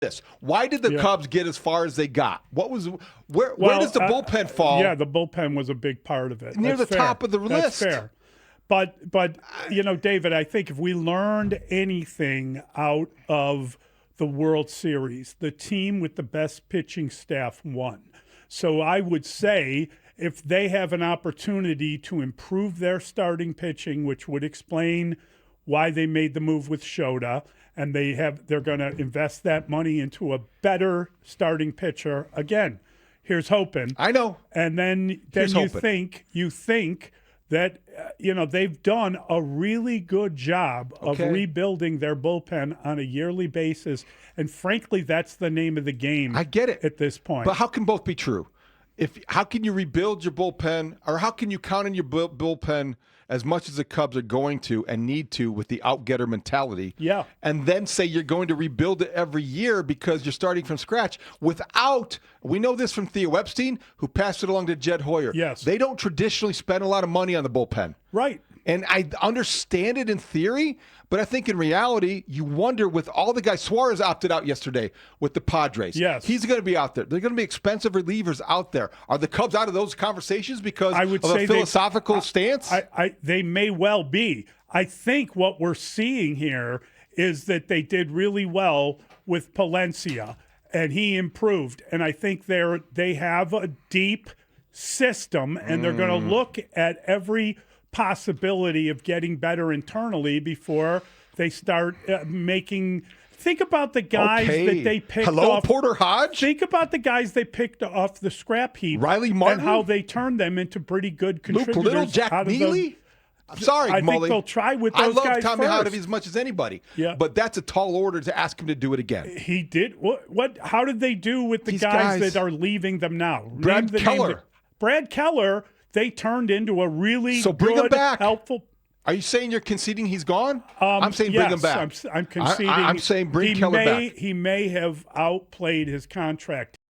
this. Why did the Cubs get as far as they got? Where does the bullpen fall? Yeah, the bullpen was a big part of it. Near the top of the list. That's fair. But David, I think if we learned anything out of the World Series, the team with the best pitching staff won. So I would say if they have an opportunity to improve their starting pitching, which would explain why they made the move with Shota, and they're going to invest that money into a better starting pitcher. Again, here's hoping. I know. And then you think that they've done a really good job of rebuilding their bullpen on a yearly basis, and frankly, that's the name of the game. I get it at this point. But how can both be true? How can you rebuild your bullpen, or how can you count on your bullpen as much as the Cubs are going to and need to with the out-getter mentality, and then say you're going to rebuild it every year because you're starting from scratch without – we know this from Theo Epstein, who passed it along to Jed Hoyer. Yes. They don't traditionally spend a lot of money on the bullpen. Right. And I understand it in theory, but I think in reality, you wonder with all the guys. Suarez opted out yesterday with the Padres. Yes. He's going to be out there. They're going to be expensive relievers out there. Are the Cubs out of those conversations because of a philosophical stance? They may well be. I think what we're seeing here is that they did really well with Palencia, and he improved. And I think they have a deep system, and they're going to look at every possibility of getting better internally before they start making. Think about the guys that they picked off. Porter Hodge? Think about the guys they picked off the scrap heap. Riley Martin? And how they turned them into pretty good contributors. Luke Little, Jack Neely? I'm sorry, I Mully. think they'll try with those guys I love Tommy first. Hotovy as much as anybody. Yeah. But that's a tall order to ask him to do it again. He did. What? How did they do with the guys that are leaving them now? Brad Keller. Brad Keller, they turned into a really bring him back. helpful. Are you saying you're conceding he's gone? I'm saying bring him back. I'm conceding. I'm saying bring Keller back. He may have outplayed his contract.